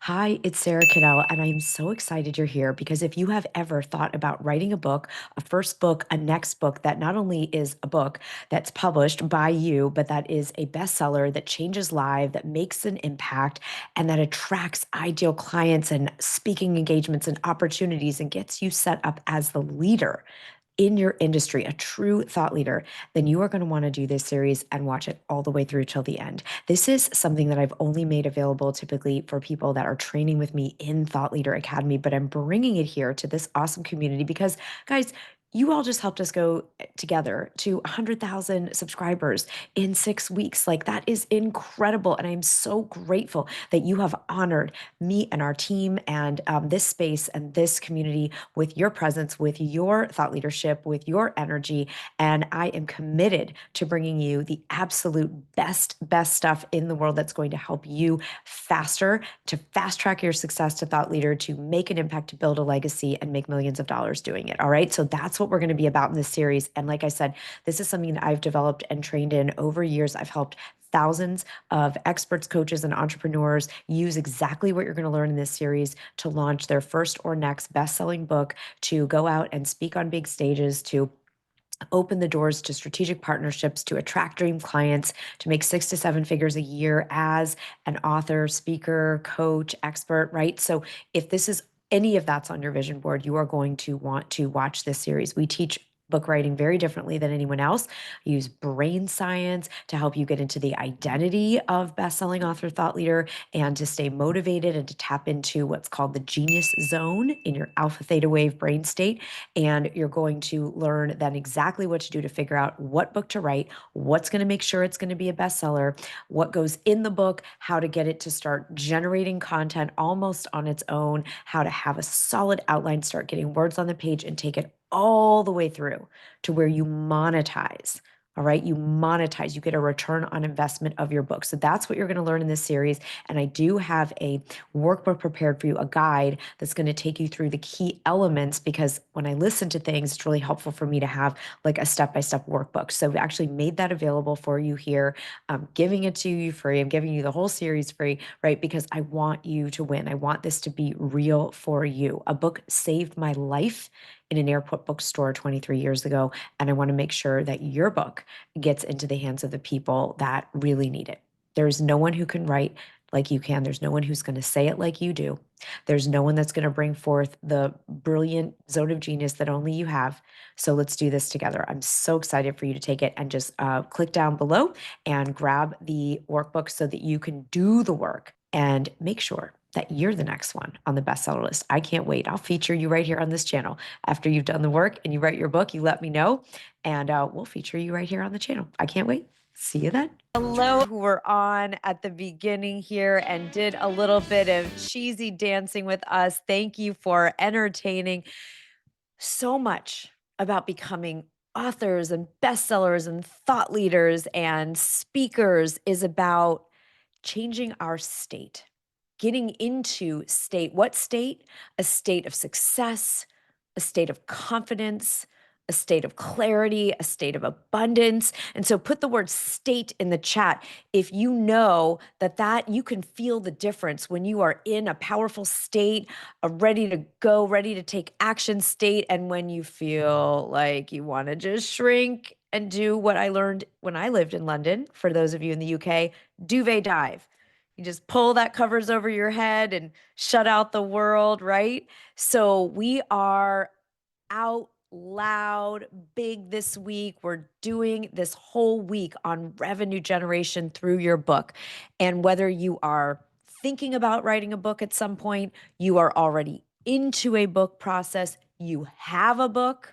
Hi, it's Sarah Cadell, and I'm so excited you're here because if you have ever thought about writing a book, a first book, a next book that not only is a book that's published by you, but that is a bestseller that changes lives, that makes an impact, and that attracts ideal clients and speaking engagements and opportunities and gets you set up as the leader in your industry, a true thought leader, then you are going to want to do this series and watch it all the way through till the end. This is something that I've only made available typically for people that are training with me in Thought Leader Academy, but I'm bringing it here to this awesome community because, guys, you all just helped us go together to 100,000 subscribers in 6 weeks. Like, that is incredible. And I'm so grateful that you have honored me and our team and this space and this community with your presence, with your thought leadership, with your energy. And I am committed to bringing you the absolute best stuff in the world that's going to help you faster, to fast track your success to thought leader, to make an impact, to build a legacy, and make millions of dollars doing it. All right. So that's what we're going to be about in this series. And like I said, this is something that I've developed and trained in over years. I've helped thousands of experts, coaches, and entrepreneurs use exactly what you're going to learn in this series to launch their first or next best-selling book, to go out and speak on big stages, to open the doors to strategic partnerships, to attract dream clients, to make 6 to 7 figures a year as an author, speaker, coach, expert, right? So if this is any of that's on your vision board, you are going to want to watch this series. We teach book writing very differently than anyone else. I use brain science to help you get into the identity of best-selling author, thought leader, and to stay motivated and to tap into what's called the genius zone in your alpha theta wave brain state. And you're going to learn then exactly what to do to figure out what book to write, what's going to make sure it's going to be a bestseller, what goes in the book, how to get it to start generating content almost on its own, how to have a solid outline, start getting words on the page, and take it all the way through to where you monetize. All right. You monetize, you get a return on investment of your book. So that's what you're going to learn in this series. And I do have a workbook prepared for you, a guide that's going to take you through the key elements, because when I listen to things, it's really helpful for me to have like a step-by-step workbook. So we actually made that available for you here. I'm giving it to you free. I'm giving you the whole series free, right? Because I want you to win. I want this to be real for you. A book saved my life in an airport bookstore 23 years ago. And I want to make sure that your book gets into the hands of the people that really need it. There's no one who can write like you can. There's no one who's going to say it like you do. There's no one that's going to bring forth the brilliant zone of genius that only you have. So let's do this together. I'm so excited for you to take it, and just click down below and grab the workbook so that you can do the work and make sure that you're the next one on the bestseller list. I can't wait. I'll feature you right here on this channel. After you've done the work and you write your book, you let me know, and we'll feature you right here on the channel. I can't wait. See you then. Hello, who were on at the beginning here and did a little bit of cheesy dancing with us. Thank you for entertaining. So much about becoming authors and bestsellers and thought leaders and speakers is about changing our state, getting into state. What state? A state of success, a state of confidence, a state of clarity, a state of abundance. And so put the word state in the chat if you know that you can feel the difference when you are in a powerful state, a ready to go, ready to take action state, and when you feel like you want to just shrink and do what I learned when I lived in London. For those of you in the UK, duvet dive. You just pull that covers over your head and shut out the world, right? So we are out loud big this week. We're doing this whole week on revenue generation through your book. And whether you are thinking about writing a book at some point, you are already into a book process, you have a book,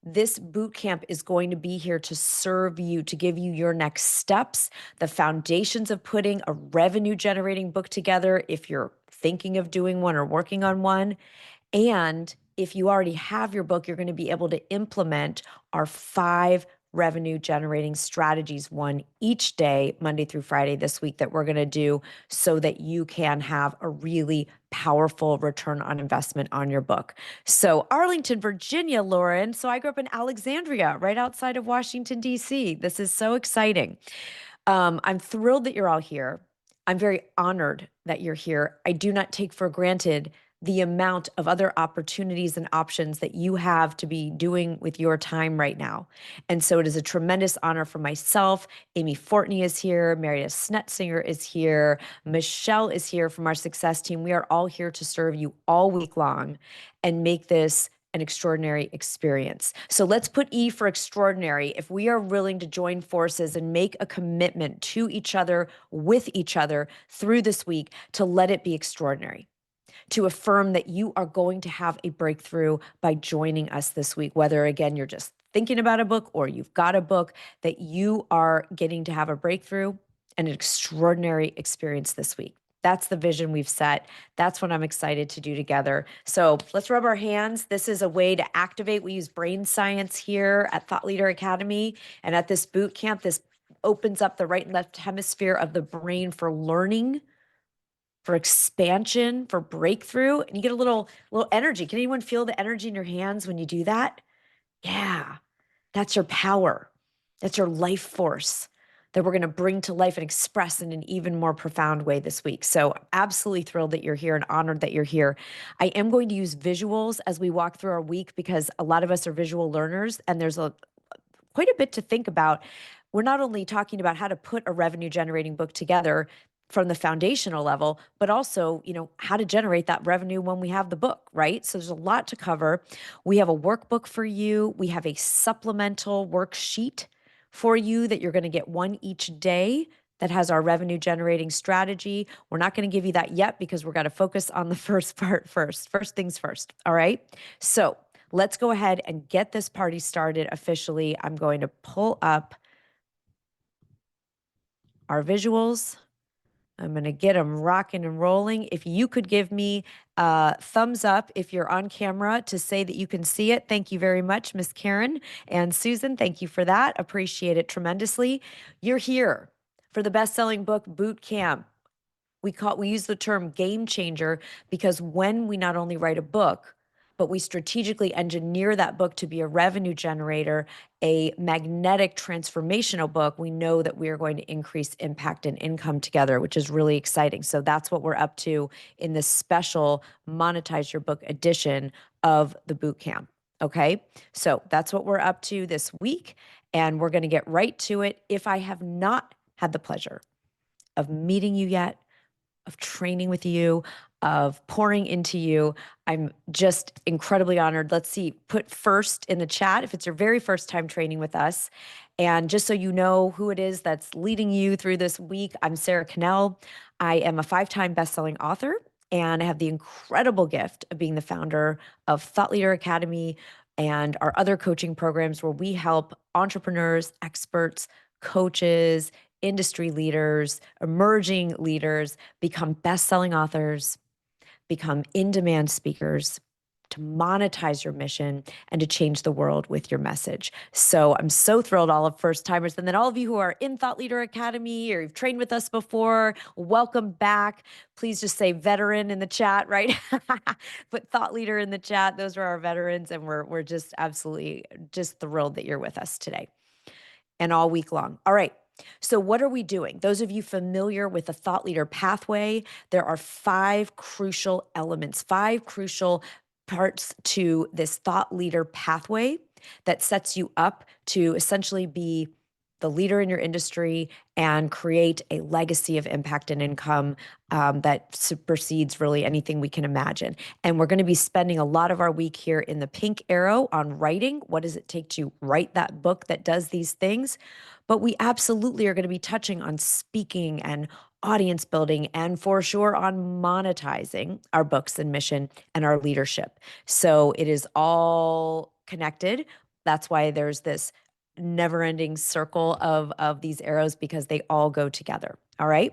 this boot camp is going to be here to serve you, to give you your next steps, the foundations of putting a revenue generating book together if you're thinking of doing one or working on one. And if you already have your book, you're going to be able to implement our 5 revenue generating strategies, one each day, Monday through Friday this week, that we're going to do so that you can have a really powerful return on investment on your book. So Arlington, Virginia, Lauren. So I grew up in Alexandria, right outside of Washington, D.C. This is so exciting. I'm thrilled that you're all here. I'm very honored that you're here. I do not take for granted the amount of other opportunities and options that you have to be doing with your time right now. And so it is a tremendous honor for myself. Amy Fortney is here. Meredith Snetzinger is here. Michelle is here from our success team. We are all here to serve you all week long and make this an extraordinary experience. So let's put E for extraordinary. If we are willing to join forces and make a commitment to each other, with each other through this week to let it be extraordinary, to affirm that you are going to have a breakthrough by joining us this week, whether again, you're just thinking about a book or you've got a book, that you are getting to have a breakthrough and an extraordinary experience this week. That's the vision we've set. That's what I'm excited to do together. So let's rub our hands. This is a way to activate. We use brain science here at Thought Leader Academy. And at this boot camp, this opens up the right and left hemisphere of the brain for learning, for expansion, for breakthrough. And you get a little energy. Can anyone feel the energy in your hands when you do that? Yeah, that's your power. That's your life force that we're going to bring to life and express in an even more profound way this week. So absolutely thrilled that you're here and honored that you're here. I am going to use visuals as we walk through our week because a lot of us are visual learners and there's quite a bit to think about. We're not only talking about how to put a revenue generating book together from the foundational level, but also, how to generate that revenue when we have the book, right? So there's a lot to cover. We have a workbook for you. We have a supplemental worksheet for you that you're going to get one each day that has our revenue generating strategy. We're not going to give you that yet because we're going to focus on the first part first. First things first. All right. So let's go ahead and get this party started officially. I'm going to pull up our visuals. I'm going to get them rocking and rolling. If you could give me a thumbs up if you're on camera to say that you can see it. Thank you very much, Miss Karen and Susan. Thank you for that. Appreciate it tremendously. You're here for the Best-Selling Book Boot Camp. We use the term game changer because when we not only write a book, but we strategically engineer that book to be a revenue generator, a magnetic transformational book, we know that we are going to increase impact and income together, which is really exciting. So that's what we're up to in this special Monetize Your Book edition of the boot camp. Okay, so that's what we're up to this week, and we're going to get right to it. If I have not had the pleasure of meeting you yet, of training with you, of pouring into you, I'm just incredibly honored. Let's see, put first in the chat if it's your very first time training with us. And just so you know who it is that's leading you through this week, I'm Sarah Cannell. I am a 5-time best-selling author, and I have the incredible gift of being the founder of Thought Leader Academy and our other coaching programs where we help entrepreneurs, experts, coaches, industry leaders, emerging leaders become best-selling authors, become in-demand speakers, to monetize your mission and to change the world with your message. So I'm so thrilled, all of first timers. And then all of you who are in Thought Leader Academy or you've trained with us before, welcome back. Please just say veteran in the chat, right? Put Thought Leader in the chat. Those are our veterans. And we're just absolutely just thrilled that you're with us today and all week long. All right. So what are we doing? Those of you familiar with the Thought Leader pathway, there are 5 crucial elements, 5 crucial parts to this Thought Leader pathway that sets you up to essentially be the leader in your industry and create a legacy of impact and income that supersedes really anything we can imagine. And we're going to be spending a lot of our week here in the pink arrow on writing. What does it take to write that book that does these things? But we absolutely are going to be touching on speaking and audience building and for sure on monetizing our books and mission and our leadership. So it is all connected. That's why there's this never-ending circle of these arrows because they all go together. All right.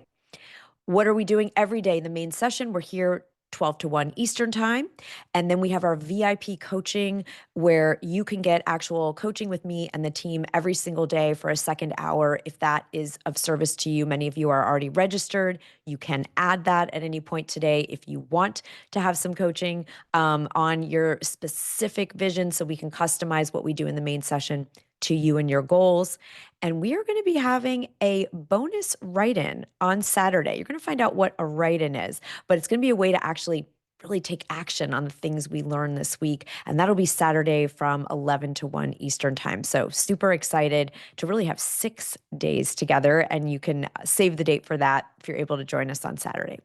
What are we doing every day? The main session, we're here 12 to 1 Eastern time. And then we have our VIP coaching where you can get actual coaching with me and the team every single day for a second hour. If that is of service to you, many of you are already registered. You can add that at any point today if you want to have some coaching on your specific vision so we can customize what we do in the main session to you and your goals. And we are going to be having a bonus write in on Saturday. You're going to find out what a write in is, but it's going to be a way to actually really take action on the things we learned this week. And that'll be Saturday from 11 to 1 Eastern time. So super excited to really have 6 days together. And you can save the date for that if you're able to join us on Saturday.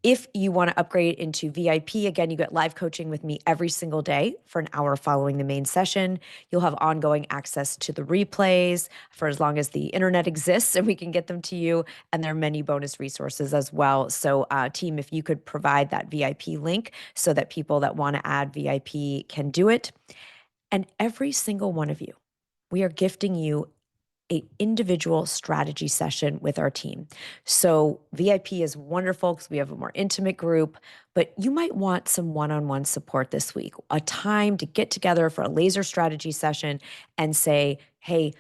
If you want to upgrade into VIP, again, you get live coaching with me every single day for an hour following the main session. You'll have ongoing access to the replays for as long as the internet exists and we can get them to you. And there are many bonus resources as well. So team, if you could provide that VIP link so that people that want to add VIP can do it. And every single one of you, we are gifting you an individual strategy session with our team. So VIP is wonderful because we have a more intimate group, but you might want some one-on-one support this week, a time to get together for a laser strategy session and say, hey,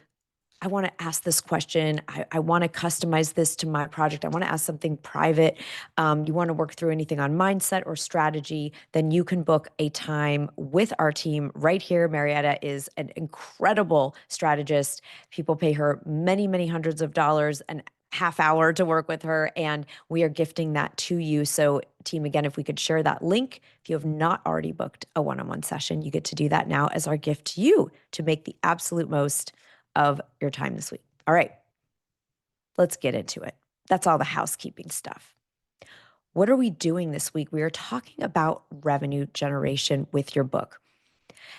I want to ask this question. I want to customize this to my project. I want to ask something private. You want to work through anything on mindset or strategy, then you can book a time with our team right here. Marietta is an incredible strategist. People pay her many, many hundreds of dollars an half hour to work with her, and we are gifting that to you. So team, again, if we could share that link, if you have not already booked a one-on-one session, you get to do that now as our gift to you to make the absolute most of your time this week. All right, let's get into it. That's all the housekeeping stuff. What are we doing this week? We are talking about revenue generation with your book.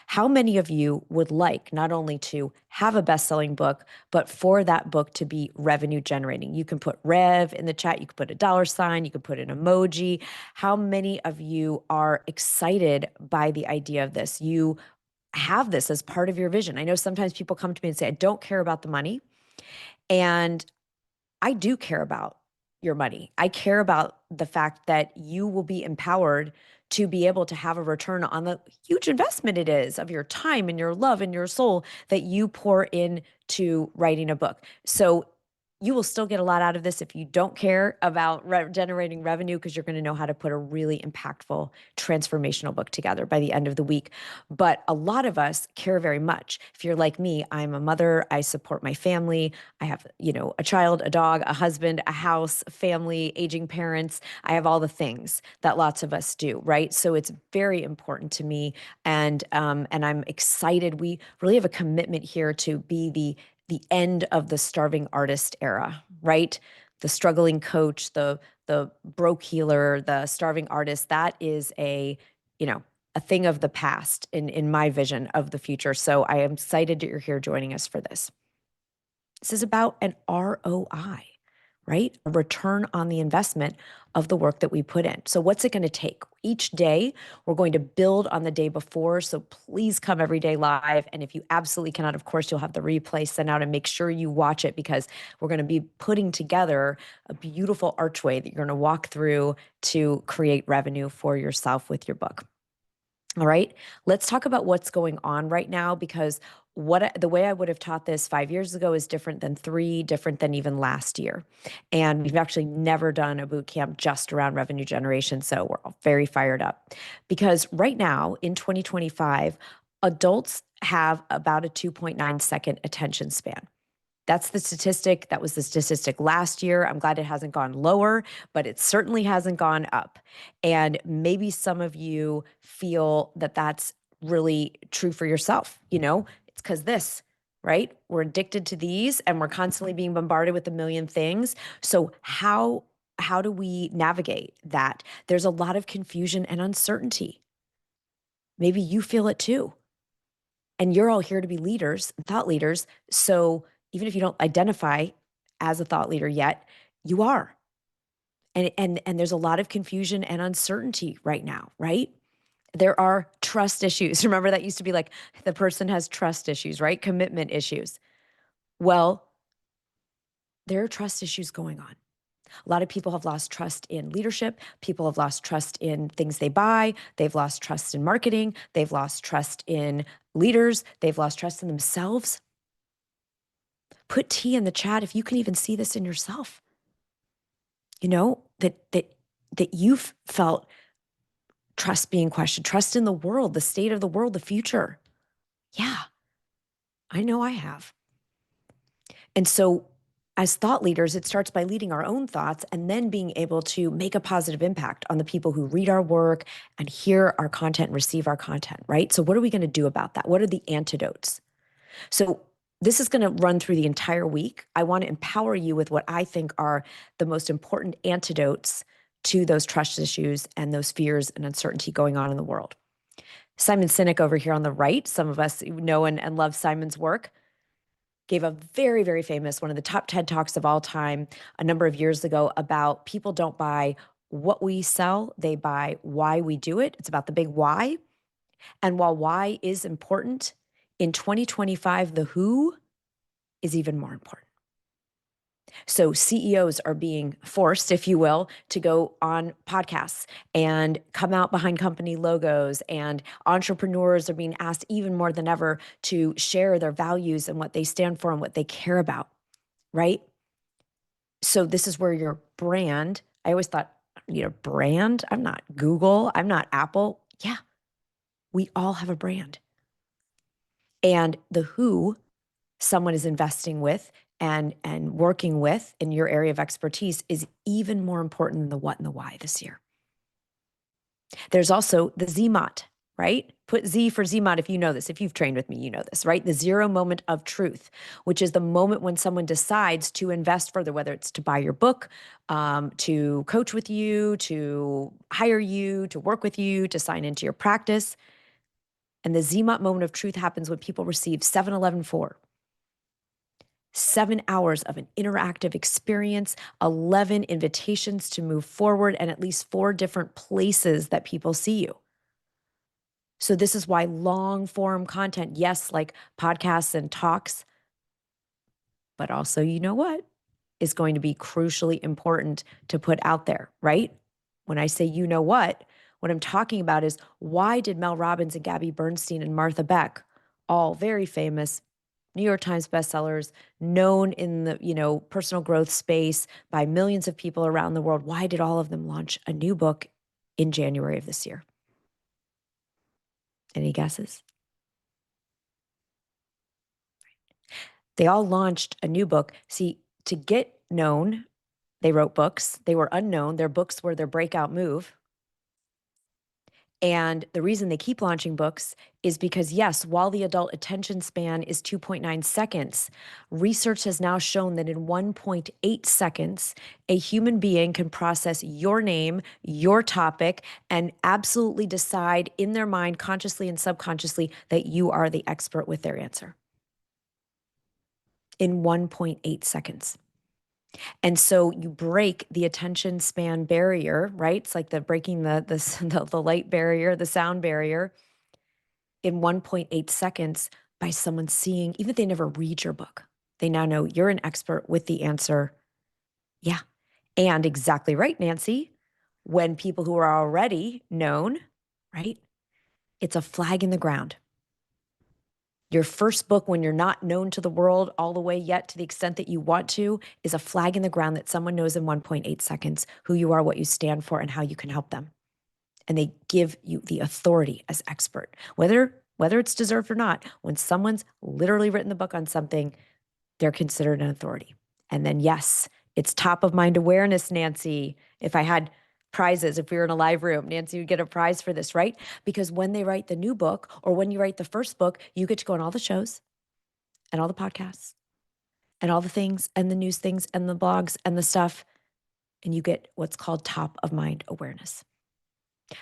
How many of you would like not only to have a best-selling book, but for that book to be revenue generating? You can put rev in the chat. You can put a dollar sign. You can put an emoji. How many of you are excited by the idea of this? You have this as part of your vision. I know sometimes people come to me and say, I don't care about the money. And I do care about your money. I care about the fact that you will be empowered to be able to have a return on the huge investment it is of your time and your love and your soul that you pour into writing a book. So you will still get a lot out of this if you don't care about generating revenue, because you're going to know how to put a really impactful, transformational book together by the end of the week. But a lot of us care very much. If you're like me, I'm a mother. I support my family. I have, a child, a dog, a husband, a house, a family, aging parents. I have all the things that lots of us do, right? So it's very important to me, and I'm excited. We really have a commitment here to be the end of the starving artist era, right? The struggling coach, the broke healer, the starving artist, that is a thing of the past in my vision of the future. So I am excited that you're here joining us for this. This is about an ROI, right? A return on the investment of the work that we put in. So what's it going to take? Each day, we're going to build on the day before. So please come every day live. And if you absolutely cannot, of course, you'll have the replay sent out, and make sure you watch it, because we're going to be putting together a beautiful archway that you're going to walk through to create revenue for yourself with your book. All right, let's talk about what's going on right now, because the way I would have taught this 5 years ago is different than 3, different than even last year. And we've actually never done a boot camp just around revenue generation. So we're all very fired up, because right now in 2025, adults have about a 2.9-second attention span. That's the statistic. That was the statistic last year. I'm glad it hasn't gone lower, but it certainly hasn't gone up. And maybe some of you feel that that's really true for yourself. It's because right? We're addicted to these, and we're constantly being bombarded with a million things. So how do we navigate that? There's a lot of confusion and uncertainty. Maybe you feel it too. And you're all here to be leaders, thought leaders. So even if you don't identify as a thought leader yet, you are. And there's a lot of confusion and uncertainty right now, right? There are trust issues. Remember, that used to be like the person has trust issues, right? Commitment issues. Well, there are trust issues going on. A lot of people have lost trust in leadership. People have lost trust in things they buy. They've lost trust in marketing. They've lost trust in leaders. They've lost trust in themselves. Put T in the chat if you can even see this in yourself. That you've felt trust being questioned, trust in the world, the state of the world, the future. Yeah. I know I have. And so, as thought leaders, it starts by leading our own thoughts and then being able to make a positive impact on the people who read our work and hear our content and receive our content, right? So, what are we going to do about that? What are the antidotes? So, this is going to run through the entire week. I want to empower you with what I think are the most important antidotes to those trust issues and those fears and uncertainty going on in the world. Simon Sinek over here on the right, some of us know and love Simon's work, gave a very, very famous, one of the top TED Talks of all time a number of years ago about people don't buy what we sell, they buy why we do it. It's about the big why. And while why is important, in 2025, the who is even more important. So CEOs are being forced, if you will, to go on podcasts and come out behind company logos, and entrepreneurs are being asked even more than ever to share their values and what they stand for and what they care about, right? So this is where your brand, I always thought, I need a brand. I'm not Google. I'm not Apple. Yeah, we all have a brand. And the who someone is investing with and working with in your area of expertise is even more important than the what and the why this year. There's also the ZMOT, right? Put Z for ZMOT if you know this. If you've trained with me, you know this, right? The zero moment of truth, which is the moment when someone decides to invest further, whether it's to buy your book, to coach with you, to hire you, to work with you, to sign into your practice. And the ZMOT moment of truth happens when people receive 7-Eleven 4. 7 hours of an interactive experience, 11 invitations to move forward, and at least 4 different places that people see you. So this is why long form content, yes, like podcasts and talks, but also, you know what, is going to be crucially important to put out there, right? When I say you know what I'm talking about is, why did Mel Robbins and Gabby Bernstein and Martha Beck, all very famous New York Times bestsellers, known in the, personal growth space by millions of people around the world, why did all of them launch a new book in January of this year? Any guesses? They all launched a new book. See, to get known, they wrote books. They were unknown. Their books were their breakout move. And the reason they keep launching books is because, yes, while the adult attention span is 2.9 seconds, research has now shown that in 1.8 seconds, a human being can process your name, your topic, and absolutely decide in their mind, consciously and subconsciously, that you are the expert with their answer. In 1.8 seconds. And so you break the attention span barrier, right? It's like the breaking the light barrier, the sound barrier in 1.8 seconds by someone seeing, even if they never read your book, they now know you're an expert with the answer. Yeah. And exactly right, Nancy, when people who are already known, right? It's a flag in the ground. Your first book, when you're not known to the world all the way yet to the extent that you want to, is a flag in the ground that someone knows in 1.8 seconds who you are, what you stand for, and how you can help them. And they give you the authority as expert, whether it's deserved or not. When someone's literally written the book on something, they're considered an authority. And then, yes, it's top of mind awareness, Nancy. If I had prizes, if we were in a live room, Nancy would get a prize for this, right? Because when they write the new book, or when you write the first book, you get to go on all the shows and all the podcasts and all the things and the news things and the blogs and the stuff. And you get what's called top of mind awareness.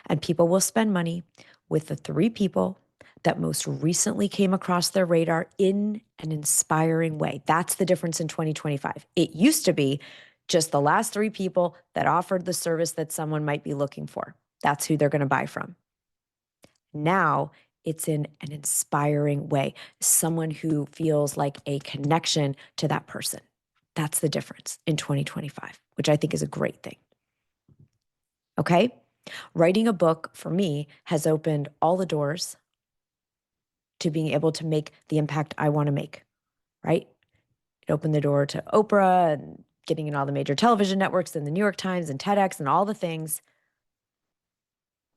And people will spend money with the 3 people that most recently came across their radar in an inspiring way. That's the difference in 2025. It used to be just the last 3 people that offered the service that someone might be looking for. That's who they're going to buy from. Now it's in an inspiring way, someone who feels like a connection to that person. That's the difference in 2025, which I think is a great thing. Okay? Writing a book for me has opened all the doors to being able to make the impact I want to make, right? It opened the door to Oprah and getting in all the major television networks and the New York Times and TEDx and all the things.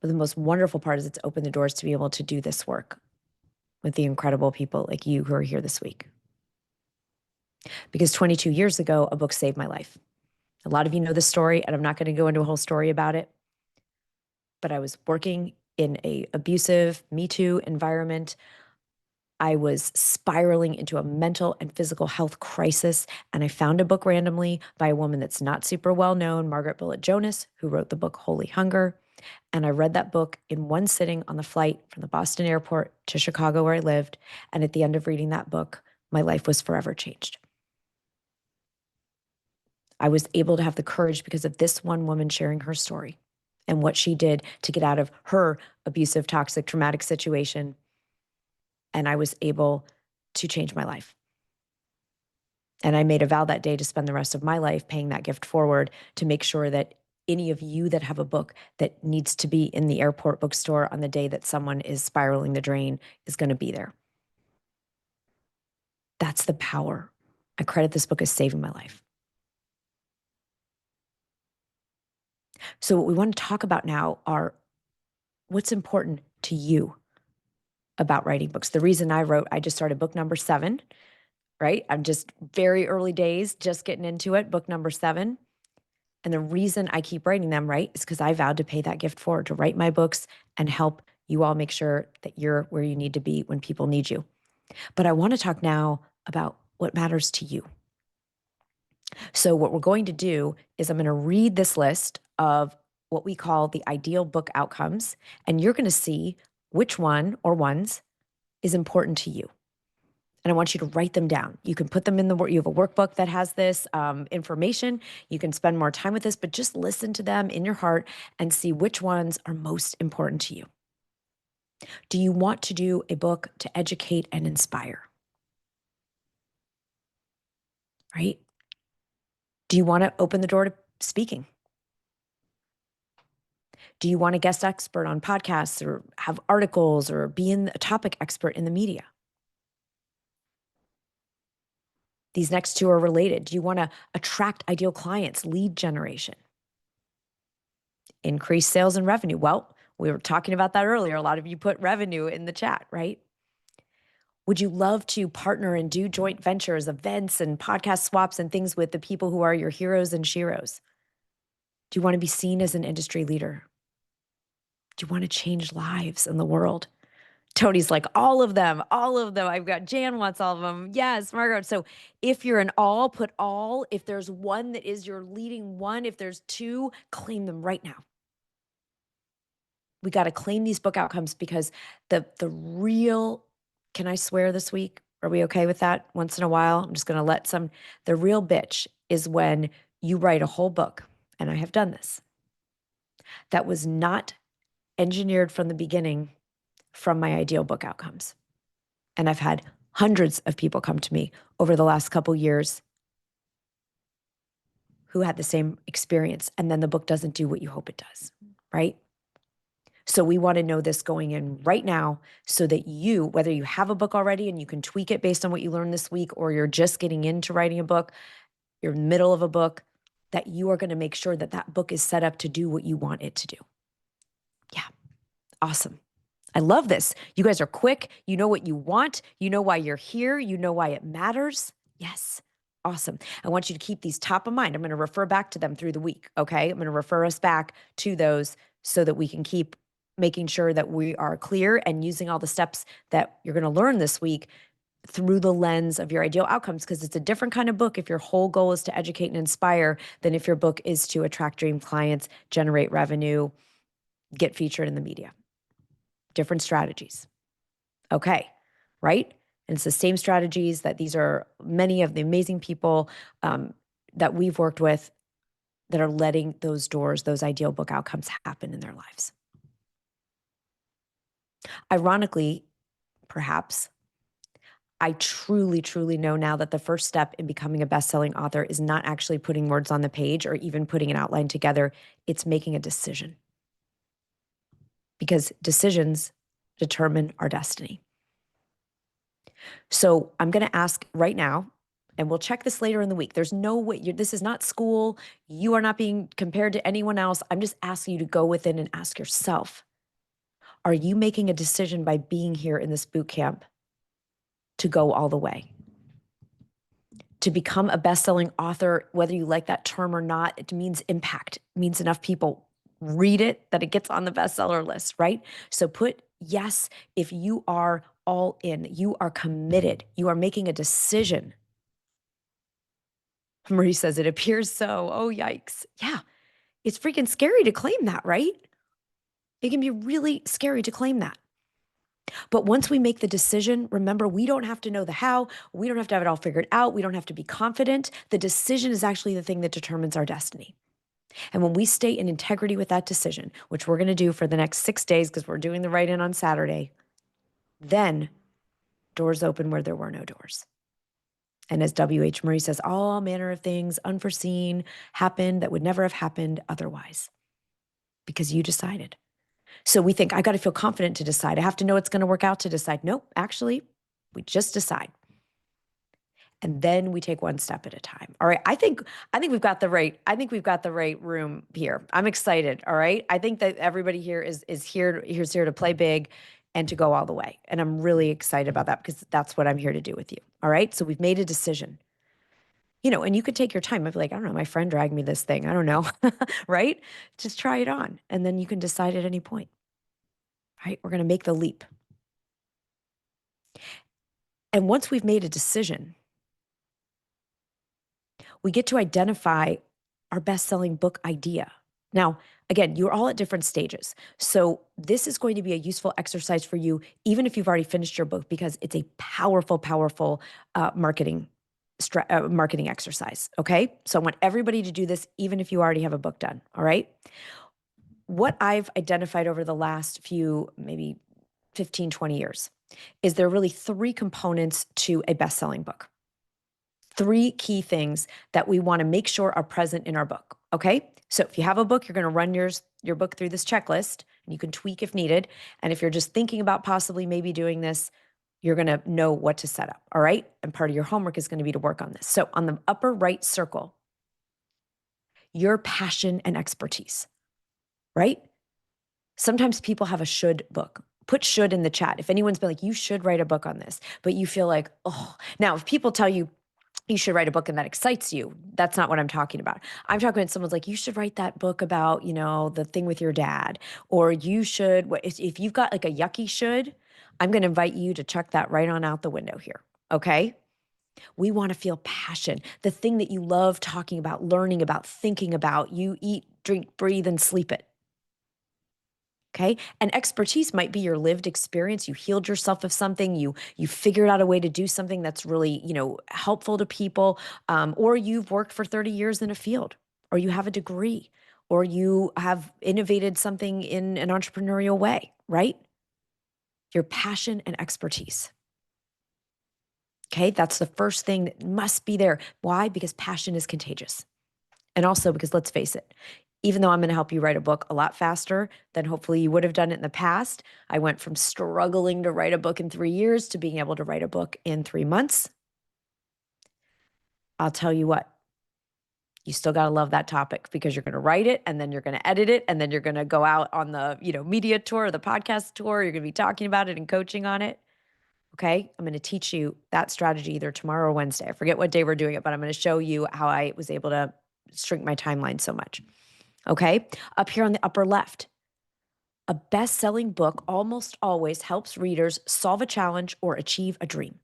But the most wonderful part is it's opened the doors to be able to do this work with the incredible people like you who are here this week. Because 22 years ago, a book saved my life. A lot of you know this story, and I'm not going to go into a whole story about it, but I was working in a abusive Me Too environment. I was spiraling into a mental and physical health crisis, and I found a book randomly by a woman that's not super well known, Margaret Bullitt Jonas, who wrote the book Holy Hunger. And I read that book in one sitting on the flight from the Boston airport to Chicago, where I lived. And at the end of reading that book, my life was forever changed. I was able to have the courage because of this one woman sharing her story and what she did to get out of her abusive, toxic, traumatic situation. And I was able to change my life. And I made a vow that day to spend the rest of my life paying that gift forward to make sure that any of you that have a book that needs to be in the airport bookstore on the day that someone is spiraling the drain is going to be there. That's the power. I credit this book as saving my life. So what we want to talk about now are what's important to you about writing books. The reason I just started book number 7, right? I'm just very early days, just getting into it, book number 7. And the reason I keep writing them, right, is because I vowed to pay that gift forward, to write my books and help you all make sure that you're where you need to be when people need you. But I want to talk now about what matters to you. So what we're going to do is I'm going to read this list of what we call the ideal book outcomes, and you're going to see which one or ones is important to you. And I want you to write them down. You can put them in you have a workbook that has this information. You can spend more time with this, but just listen to them in your heart and see which ones are most important to you. Do you want to do a book to educate and inspire? Right? Do you want to open the door to speaking? Do you want a guest expert on podcasts or have articles or be a topic expert in the media? These next two are related. Do you want to attract ideal clients, lead generation? Increase sales and revenue? Well, we were talking about that earlier. A lot of you put revenue in the chat, right? Would you love to partner and do joint ventures, events and podcast swaps and things with the people who are your heroes and sheroes? Do you want to be seen as an industry leader? Do you want to change lives in the world? Tony's like, all of them, all of them. I've got Jan wants all of them. Yes, Margaret. So if you're an all, put all. If there's one that is your leading one, if there's two, claim them right now. We got to claim these book outcomes because the real, can I swear this week? Are we okay with that? Once in a while, I'm just going to the real bitch is when you write a whole book, and I have done this, that was not engineered from the beginning from my ideal book outcomes. And I've had hundreds of people come to me over the last couple years who had the same experience, and then the book doesn't do what you hope it does, right? So we want to know this going in right now so that you, whether you have a book already and you can tweak it based on what you learned this week, or you're just getting into writing a book, you're in the middle of a book, that you are going to make sure that that book is set up to do what you want it to do. Yeah, awesome. I love this. You guys are quick. You know what you want. You know why you're here. You know why it matters. Yes. Awesome. I want you to keep these top of mind. I'm going to refer back to them through the week. Okay. I'm going to refer us back to those so that we can keep making sure that we are clear and using all the steps that you're going to learn this week through the lens of your ideal outcomes, because it's a different kind of book if your whole goal is to educate and inspire than if your book is to attract dream clients, generate revenue, get featured in the media. Different strategies. Okay, right? And it's the same strategies that these are many of the amazing people that we've worked with that are letting those doors, those ideal book outcomes happen in their lives. Ironically, perhaps, I truly, truly know now that the first step in becoming a best-selling author is not actually putting words on the page or even putting an outline together. It's making a decision. Because decisions determine our destiny. So I'm going to ask right now, and we'll check this later in the week. There's no way, this is not school. You are not being compared to anyone else. I'm just asking you to go within and ask yourself, are you making a decision by being here in this boot camp to go all the way. To become a best-selling author, whether you like that term or not, it means impact. It means enough people read it that it gets on the bestseller list, right? So put yes if you are all in, you are committed, you are making a decision. Marie says, it appears so. Oh, yikes. Yeah, it's freaking scary to claim that, right? It can be really scary to claim that. But once we make the decision, remember, we don't have to know the how. We don't have to have it all figured out. We don't have to be confident. The decision is actually the thing that determines our destiny. And when we stay in integrity with that decision, which we're going to do for the next 6 days because we're doing the write-in on Saturday, then doors open where there were no doors. And as W.H. Murray says, all manner of things unforeseen happened that would never have happened otherwise because you decided. So we think, I got to feel confident to decide. I have to know it's going to work out to decide. Nope, actually, we just decide. And then we take one step at a time. All right. I think we've got the right room here. I'm excited. All right. I think that everybody here is here to play big and to go all the way. And I'm really excited about that because that's what I'm here to do with you. All right. So we've made a decision. And you could take your time. I'd be like, I don't know, my friend dragged me this thing. I don't know. Right? Just try it on. And then you can decide at any point. Right? We're going to make the leap. And once we've made a decision, we get to identify our best-selling book idea. Now, again, you're all at different stages. So this is going to be a useful exercise for you, even if you've already finished your book, because it's a powerful, powerful marketing exercise, okay? So I want everybody to do this, even if you already have a book done, all right? What I've identified over the last few, maybe 15, 20 years, is there are really 3 components to a best-selling book. 3 key things that we want to make sure are present in our book, okay? So if you have a book, you're going to run your book through this checklist, and you can tweak if needed. And if you're just thinking about possibly maybe doing this, you're going to know what to set up, all right? And part of your homework is going to be to work on this. So on the upper right circle, your passion and expertise, right? Sometimes people have a should book. Put should in the chat. If anyone's been like, you should write a book on this, but you feel like, oh, now if people tell you, you should write a book and that excites you, that's not what I'm talking about. I'm talking about someone's like, you should write that book about, the thing with your dad, or you should, if you've got like a yucky should, I'm going to invite you to chuck that right on out the window here. Okay. We want to feel passion, the thing that you love talking about, learning about, thinking about, you eat, drink, breathe, and sleep it. Okay. And expertise might be your lived experience. You healed yourself of something. You figured out a way to do something that's really, helpful to people. Or you've worked for 30 years in a field, or you have a degree, or you have innovated something in an entrepreneurial way, right? Your passion and expertise. Okay. That's the first thing that must be there. Why? Because passion is contagious. And also because let's face it, even though I'm going to help you write a book a lot faster than hopefully you would have done it in the past, I went from struggling to write a book in 3 years to being able to write a book in 3 months. I'll tell you what, you still got to love that topic because you're going to write it and then you're going to edit it and then you're going to go out on the, media tour or the podcast tour. You're going to be talking about it and coaching on it. Okay. I'm going to teach you that strategy either tomorrow or Wednesday. I forget what day we're doing it, but I'm going to show you how I was able to shrink my timeline so much. Okay. Up here on the upper left, a best-selling book almost always helps readers solve a challenge or achieve a dream.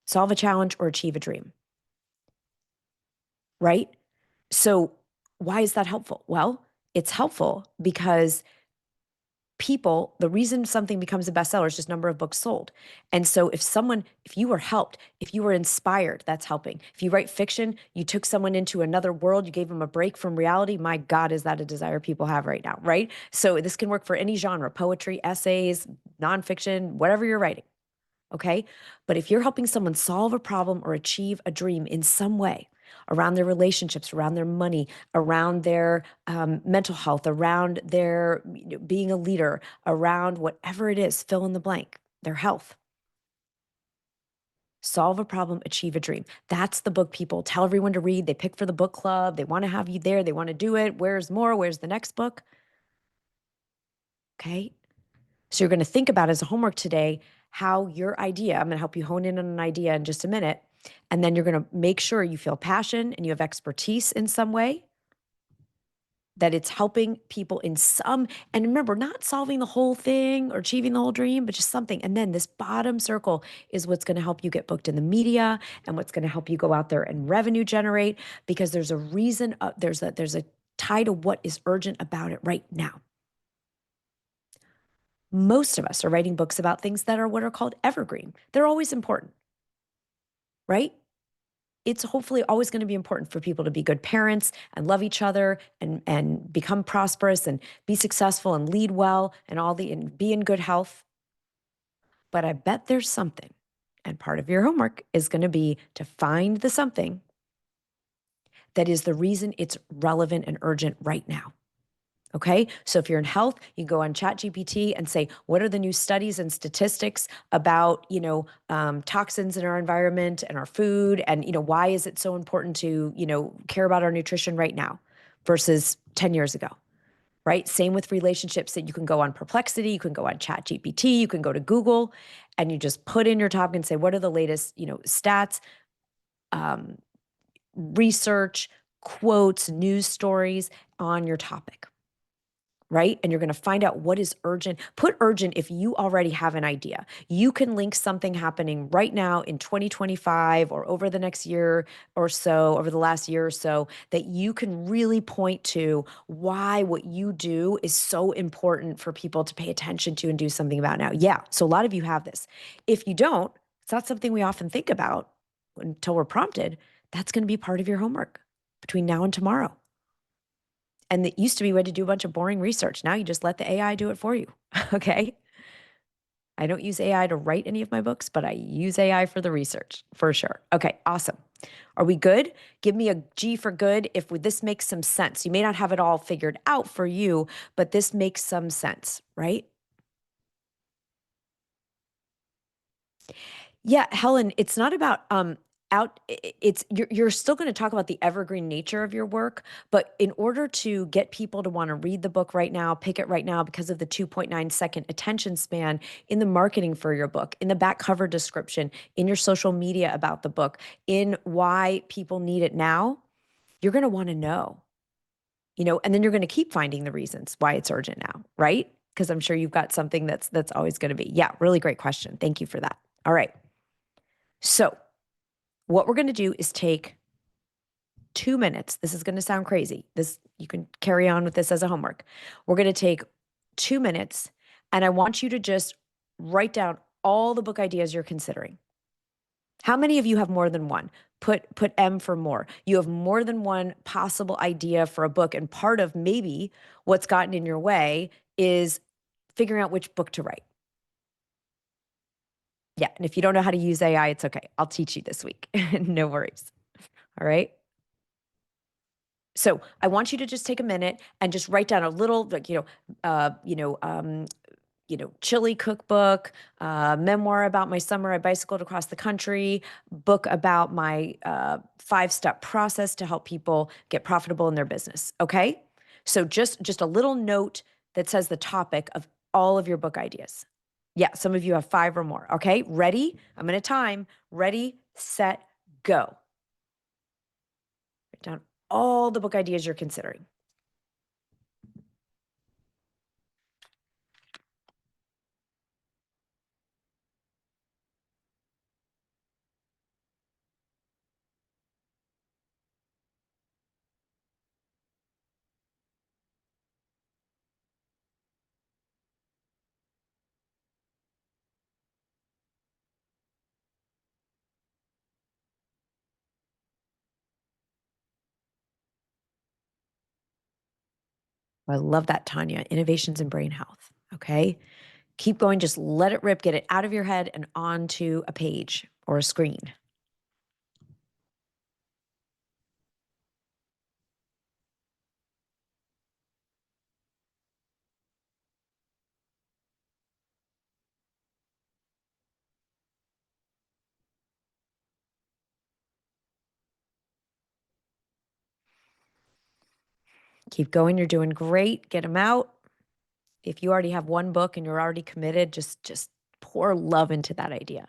Solve a challenge or achieve a dream. Right? So why is that helpful? Well, it's helpful because the reason something becomes a bestseller is just number of books sold. And so if you were helped, if you were inspired, that's helping. If you write fiction, you took someone into another world, you gave them a break from reality. My God, is that a desire people have right now, right? So this can work for any genre, poetry, essays, nonfiction, whatever you're writing. Okay. But if you're helping someone solve a problem or achieve a dream in some way, around their relationships, around their money, around their mental health, around their being a leader, around whatever it is, fill in the blank, their health. Solve a problem, achieve a dream. That's the book people tell everyone to read. They pick for the book club. They want to have you there. They want to do it. Where's more? Where's the next book? Okay. So you're going to think about as a homework today, how your idea, I'm going to help you hone in on an idea in just a minute. And then you're going to make sure you feel passion and you have expertise in some way, that it's helping people in some, and remember, not solving the whole thing or achieving the whole dream, but just something. And then this bottom circle is what's going to help you get booked in the media and what's going to help you go out there and revenue generate, because there's a reason, there's a tie to what is urgent about it right now. Most of us are writing books about things that are what are called evergreen. They're always important, right? It's hopefully always going to be important for people to be good parents and love each other and become prosperous and be successful and lead well and be in good health. But I bet there's something, and part of your homework is going to be to find the something that is the reason it's relevant and urgent right now. Okay. So if you're in health, you go on ChatGPT and say, what are the new studies and statistics about, toxins in our environment and our food? And, why is it so important to, care about our nutrition right now versus 10 years ago? Right. Same with relationships, that you can go on Perplexity, you can go on ChatGPT, you can go to Google, and you just put in your topic and say, what are the latest, stats, um, research, quotes, news stories on your topic. Right? And you're going to find out what is urgent. Put urgent if you already have an idea. You can link something happening right now in 2025 or over the next year or so, over the last year or so, that you can really point to why what you do is so important for people to pay attention to and do something about now. Yeah. So a lot of you have this. If you don't, it's not something we often think about until we're prompted. That's going to be part of your homework between now and tomorrow. And it used to be we had to do a bunch of boring research. Now you just let the AI do it for you. Okay. I don't use AI to write any of my books, but I use AI for the research for sure. Okay. Awesome. Are we good? Give me a G for good if this makes some sense. You may not have it all figured out for you, but this makes some sense, right? Yeah, Helen, it's not about it's you're still going to talk about the evergreen nature of your work, but in order to get people to want to read the book right now, pick it right now because of the 2.9-second attention span in the marketing for your book, in the back cover description, in your social media about the book, in why people need it now, you're going to want to know, and then you're going to keep finding the reasons why it's urgent now, right? Because I'm sure you've got something that's always going to be. Yeah, really great question. Thank you for that. All right. So, what we're going to do is take 2 minutes. This is going to sound crazy. You can carry on with this as a homework. We're going to take 2 minutes, and I want you to just write down all the book ideas you're considering. How many of you have more than one? Put M for more. You have more than one possible idea for a book, and part of maybe what's gotten in your way is figuring out which book to write. Yeah, and if you don't know how to use AI, it's okay. I'll teach you this week. No worries. All right? So I want you to just take a minute and just write down a little, like, chili cookbook, memoir about my summer. I bicycled across the country, book about my 5-step process to help people get profitable in their business. Okay. So just a little note that says the topic of all of your book ideas. Yeah. Some of you have 5 or more. Okay. Ready? I'm going to time. Ready, set, go. Write down all the book ideas you're considering. I love that, Tanya. Innovations in brain health. Okay. Keep going. Just let it rip. Get it out of your head and onto a page or a screen. Keep going. You're doing great. Get them out. If you already have one book and you're already committed, just pour love into that idea.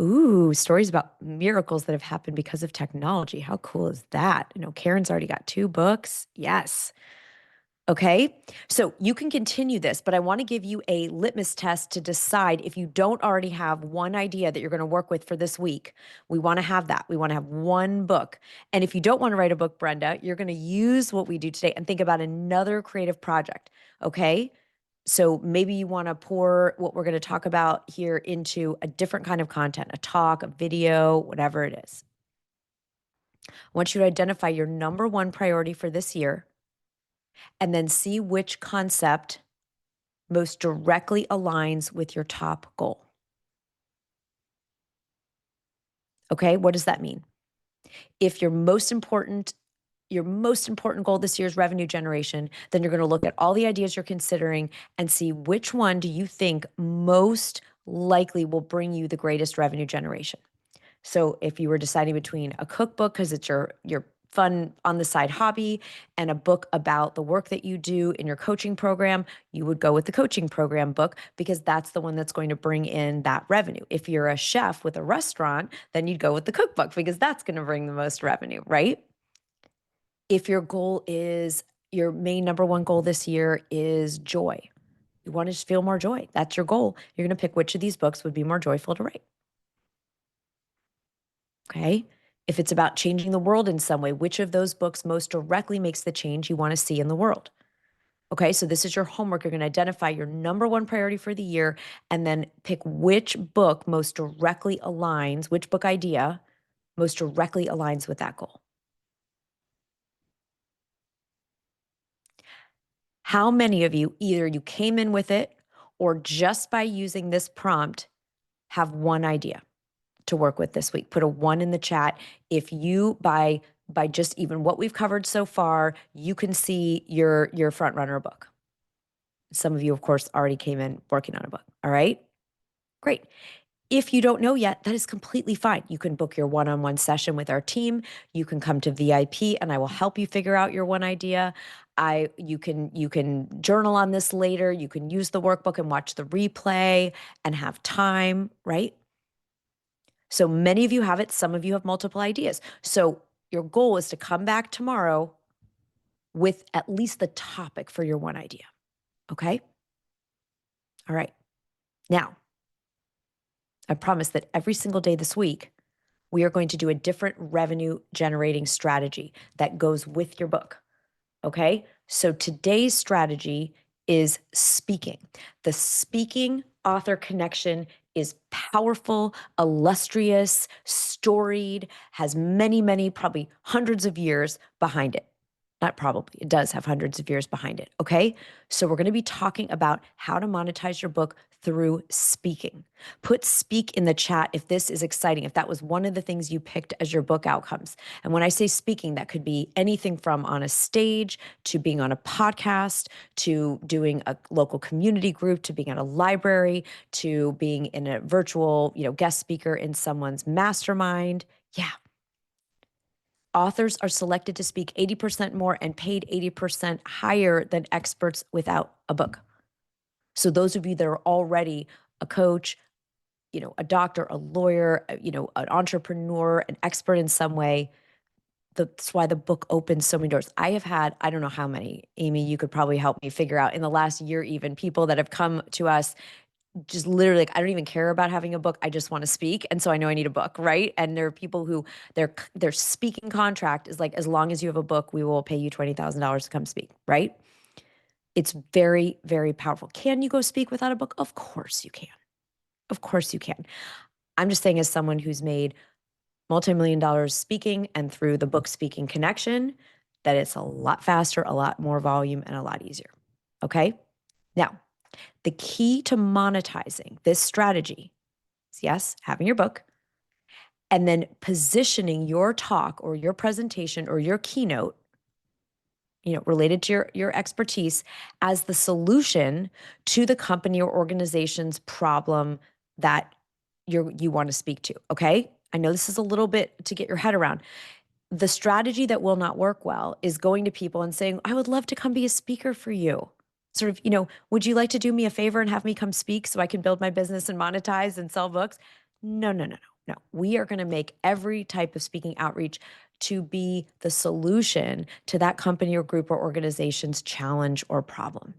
Ooh, stories about miracles that have happened because of technology. How cool is that? Karen's already got 2 books. Yes. Okay. So you can continue this, but I want to give you a litmus test to decide if you don't already have one idea that you're going to work with for this week. We want to have that. We want to have one book. And if you don't want to write a book, Brenda, you're going to use what we do today and think about another creative project. Okay. So maybe you want to pour what we're going to talk about here into a different kind of content, a talk, a video, whatever it is. I want you to identify your number one priority for this year and then see which concept most directly aligns with your top goal. Okay, what does that mean? If your most important goal this year is revenue generation, then you're going to look at all the ideas you're considering and see which one do you think most likely will bring you the greatest revenue generation. So if you were deciding between a cookbook because it's your fun on the side hobby and a book about the work that you do in your coaching program, you would go with the coaching program book because that's the one that's going to bring in that revenue. If you're a chef with a restaurant, then you'd go with the cookbook because that's going to bring the most revenue, right? If your main number one goal this year is joy, you want to just feel more joy. That's your goal. You're going to pick which of these books would be more joyful to write. Okay. If it's about changing the world in some way, which of those books most directly makes the change you want to see in the world? Okay. So this is your homework. You're going to identify your number one priority for the year and then pick which book most directly aligns, which book idea most directly aligns with that goal. How many of you, either you came in with it or just by using this prompt, have one idea to work with this week? Put a 1 in the chat. If you by just even what we've covered so far, you can see your front runner book. Some of you, of course, already came in working on a book. All right, great. If you don't know yet, that is completely fine. You can book your one-on-one session with our team. You can come to VIP and I will help you figure out your one idea. You can journal on this later. You can use the workbook and watch the replay and have time, right? So many of you have it. Some of you have multiple ideas. So your goal is to come back tomorrow with at least the topic for your one idea. Okay? All right. Now, I promise that every single day this week, we are going to do a different revenue generating strategy that goes with your book. Okay. So today's strategy is speaking. The speaking author connection is powerful, illustrious, storied, has many, many, probably hundreds of years behind it. Not probably, it does have hundreds of years behind it. Okay. So we're going to be talking about how to monetize your book through speaking. Put speak in the chat if this is exciting, if that was one of the things you picked as your book outcomes. And when I say speaking, that could be anything from on a stage to being on a podcast, to doing a local community group, to being at a library, to being in a virtual, guest speaker in someone's mastermind. Yeah. Authors are selected to speak 80% more and paid 80% higher than experts without a book. So those of you that are already a coach, a doctor, a lawyer, an entrepreneur, an expert in some way, that's why the book opens so many doors. I have had, I don't know how many, Amy, you could probably help me figure out in the last year, even people that have come to us just literally like, I don't even care about having a book. I just want to speak. And so I know I need a book, right? And there are people who their speaking contract is like, as long as you have a book, we will pay you $20,000 to come speak, right? It's very, very powerful. Can you go speak without a book? Of course you can. Of course you can. I'm just saying as someone who's made multi-million dollars speaking and through the book speaking connection, that it's a lot faster, a lot more volume, and a lot easier. Okay? Now, the key to monetizing this strategy is, yes, having your book, and then positioning your talk or your presentation or your keynote, related to your expertise as the solution to the company or organization's problem that you want to speak to. Okay? I know this is a little bit to get your head around. The strategy that will not work well is going to people and saying, I would love to come be a speaker for you. sort of, would you like to do me a favor and have me come speak so I can build my business and monetize and sell books? No, no, no, no, no. We are going to make every type of speaking outreach to be the solution to that company or group or organization's challenge or problem.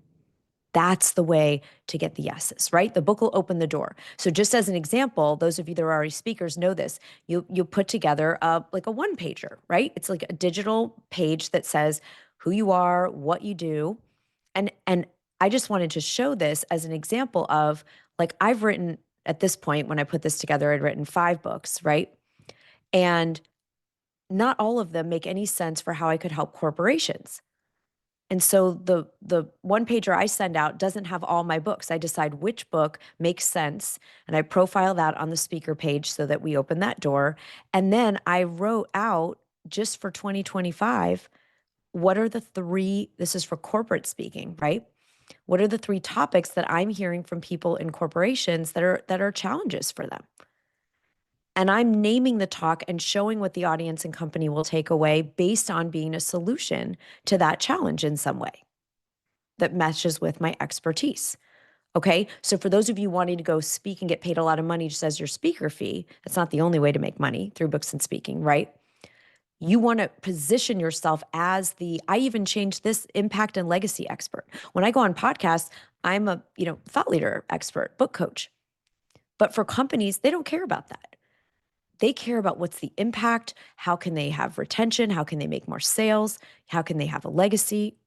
That's the way to get the yeses, right? The book will open the door. So just as an example, those of you that are already speakers know this. You put together like a one pager, right? It's like a digital page that says who you are, what you do. And I just wanted to show this as an example of, like, I've written, at this point when I put this together, I'd written 5 books, right? And not all of them make any sense for how I could help corporations. And so the one pager I send out doesn't have all my books. I decide which book makes sense, and I profile that on the speaker page so that we open that door. And then I wrote out, just for 2025, what are the 3, this is for corporate speaking, right? What are the 3 topics that I'm hearing from people in corporations that are challenges for them? And I'm naming the talk and showing what the audience and company will take away based on being a solution to that challenge in some way that matches with my expertise. Okay. So for those of you wanting to go speak and get paid a lot of money just as your speaker fee, that's not the only way to make money through books and speaking, right? You want to position yourself as I even changed this, impact and legacy expert. When I go on podcasts, I'm a, thought leader expert, book coach. But for companies, they don't care about that. They care about what's the impact, how can they have retention, how can they make more sales, how can they have a legacy.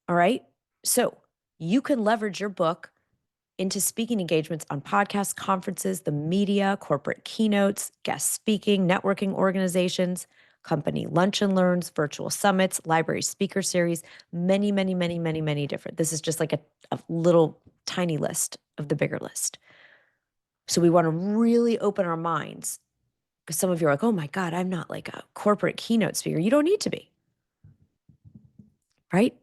All right. So you can leverage your book into speaking engagements on podcasts, conferences, the media, corporate keynotes, guest speaking, networking organizations, company lunch and learns, virtual summits, library speaker series, many, many, many, many, many different. This is just like a little tiny list of the bigger list. So we want to really open our minds, because some of you are like, oh my God, I'm not like a corporate keynote speaker. You don't need to be, right?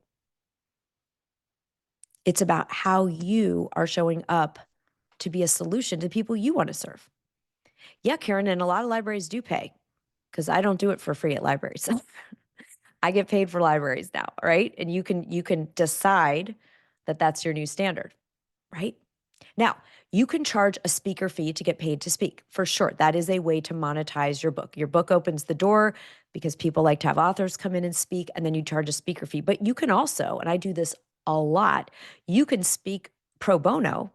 It's about how you are showing up to be a solution to people you want to serve. Yeah, Karen, and a lot of libraries do pay, because I don't do it for free at libraries. I get paid for libraries now, right? And you can decide that that's your new standard, right? Now, you can charge a speaker fee to get paid to speak, for sure. That is a way to monetize your book. Your book opens the door because people like to have authors come in and speak, and then you charge a speaker fee. But you can also, and I do this a lot, you can speak pro bono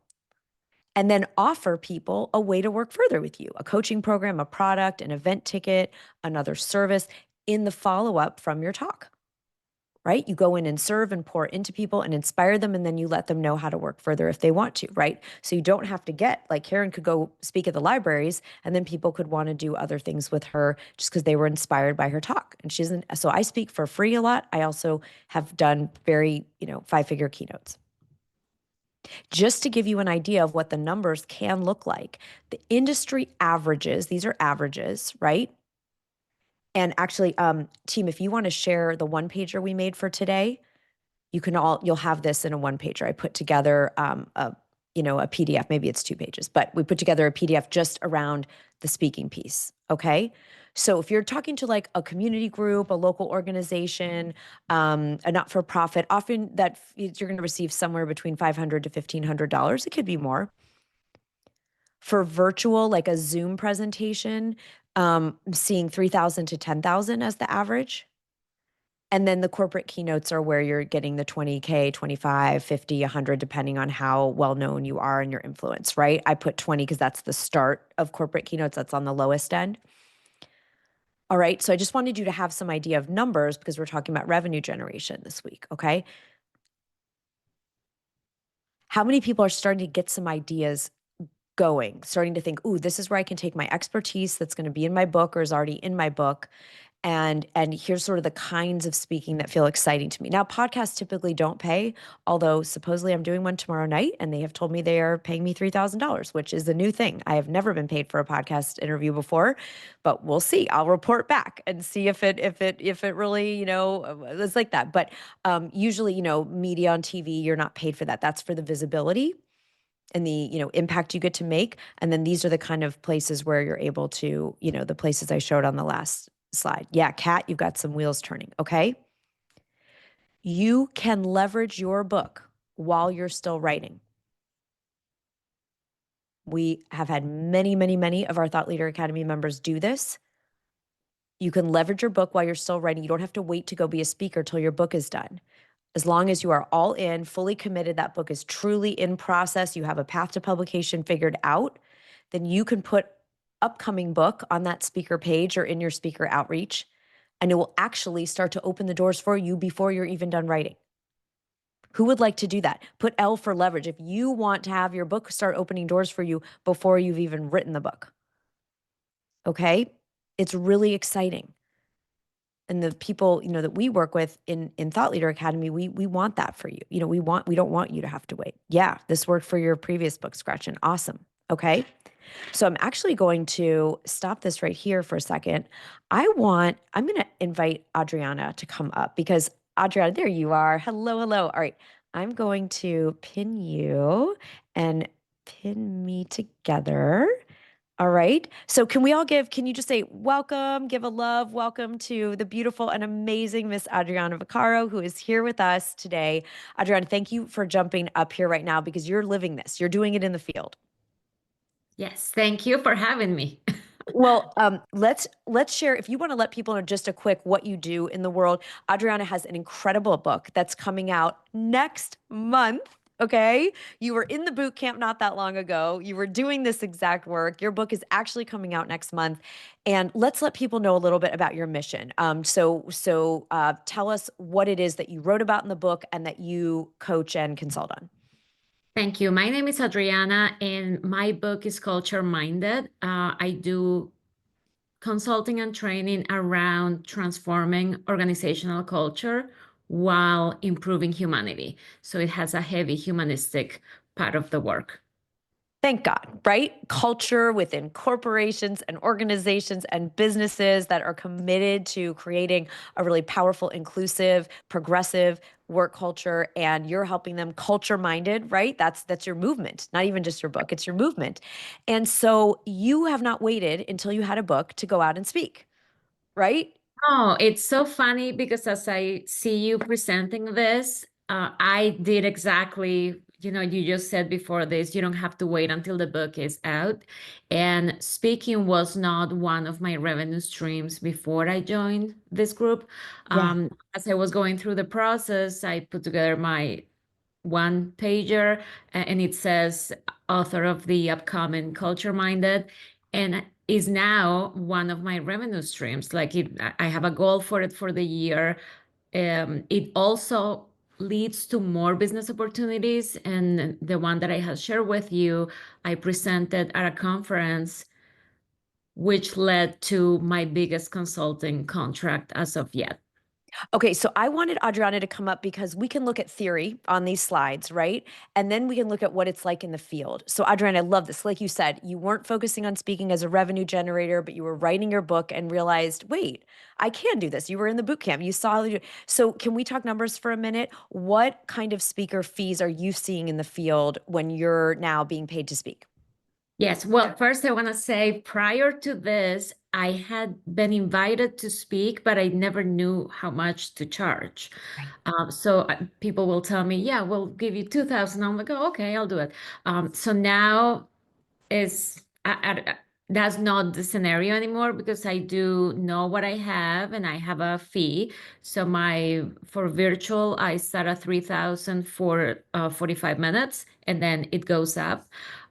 and then offer people a way to work further with you, a coaching program, a product, an event ticket, another service in the follow-up from your talk, right? You go in and serve and pour into people and inspire them, and then you let them know how to work further if they want to, right? So you don't have to get, like, Karen could go speak at the libraries, and then people could want to do other things with her just because they were inspired by her talk. And so I speak for free a lot. I also have done very, 5-figure keynotes. Just to give you an idea of what the numbers can look like, the industry averages, these are averages, right? And actually, team, if you want to share the one pager we made for today, you'll have this in a one pager. I put together a PDF, maybe it's 2 pages, but we put together a PDF just around the speaking piece. Okay. So if you're talking to like a community group, a local organization, a not-for-profit, often you're going to receive somewhere between $500 to $1,500. It could be more. For virtual, like a Zoom presentation, I'm seeing 3,000 to 10,000 as the average. And then the corporate keynotes are where you're getting the 20K, 25, 50, 100, depending on how well-known you are and your influence, right? I put 20 because that's the start of corporate keynotes. That's on the lowest end. All right. So I just wanted you to have some idea of numbers because we're talking about revenue generation this week. Okay. How many people are starting to get some ideas going, starting to think, ooh, this is where I can take my expertise that's going to be in my book or is already in my book. And here's sort of the kinds of speaking that feel exciting to me. Now, podcasts typically don't pay, although supposedly I'm doing one tomorrow night, and they have told me they are paying me $3,000, which is a new thing. I have never been paid for a podcast interview before, but we'll see. I'll report back and see if it really, is like that. But usually, media on TV, you're not paid for that. That's for the visibility and the impact you get to make. And then these are the kind of places where you're able to, the places I showed on the last slide. Yeah, Kat, you've got some wheels turning. Okay. You can leverage your book while you're still writing. We have had many, many, many of our Thought Leader Academy members do this. You can leverage your book while you're still writing. You don't have to wait to go be a speaker till your book is done. As long as you are all in, fully committed, that book is truly in process, you have a path to publication figured out, then you can put upcoming book on that speaker page or in your speaker outreach, and it will actually start to open the doors for you before you're even done writing. Who would like to do that? Put L for leverage. If you want to have your book start opening doors for you before you've even written the book. Okay? It's really exciting. And the people, that we work with in Thought Leader Academy, we want that for you. We don't want you to have to wait. Yeah, this worked for your previous books, Gretchen. Awesome. Okay. So I'm actually going to stop this right here for a second. I'm going to invite Adriana to come up because Adriana, there you are. Hello, hello. All right. I'm going to pin you and pin me together. All right. So can you just say welcome, give a love, welcome to the beautiful and amazing Miss Adriana Vaccaro, who is here with us today. Adriana, thank you for jumping up here right now because you're living this. You're doing it in the field. Yes, thank you for having me. Well, let's share. If you want to let people know just a quick what you do in the world, Adriana has an incredible book that's coming out next month. Okay, you were in the boot camp not that long ago. You were doing this exact work. Your book is actually coming out next month, and let's let people know a little bit about your mission. So tell us what it is that you wrote about in the book and that you coach and consult on. Thank you. My name is Adriana, and my book is Culture Minded. I do consulting and training around transforming organizational culture while improving humanity. So it has a heavy humanistic part of the work. Thank God, right? Culture within corporations and organizations and businesses that are committed to creating a really powerful, inclusive, progressive work culture, and you're helping them culture minded, right? That's your movement, not even just your book, it's your movement. And so you have not waited until you had a book to go out and speak, right? Oh, it's so funny because as I see you presenting this, I did exactly, you just said before this, you don't have to wait until the book is out. And speaking was not one of my revenue streams before I joined this group. Yeah. As I was going through the process, I put together my one pager and it says author of the upcoming Culture Minded and is now one of my revenue streams. I have a goal for it for the year. It also leads to more business opportunities. And the one that I have shared with you, I presented at a conference, which led to my biggest consulting contract as of yet. Okay, so I wanted Adriana to come up because we can look at theory on these slides, right? And then we can look at what it's like in the field. So Adriana, I love this. Like you said, you weren't focusing on speaking as a revenue generator, but you were writing your book and realized, wait, I can do this. You were in the boot camp. You saw. So can we talk numbers for a minute? What kind of speaker fees are you seeing in the field when you're now being paid to speak? Yes. Well, first, I want to say prior to this, I had been invited to speak, but I never knew how much to charge. Right. So people will tell me, yeah, we'll give you 2,000. I'm like, oh, okay, I'll do it. So now is that's not the scenario anymore because I do know what I have and I have a fee. So my for virtual, I start at 3,000 for 45 minutes and then it goes up.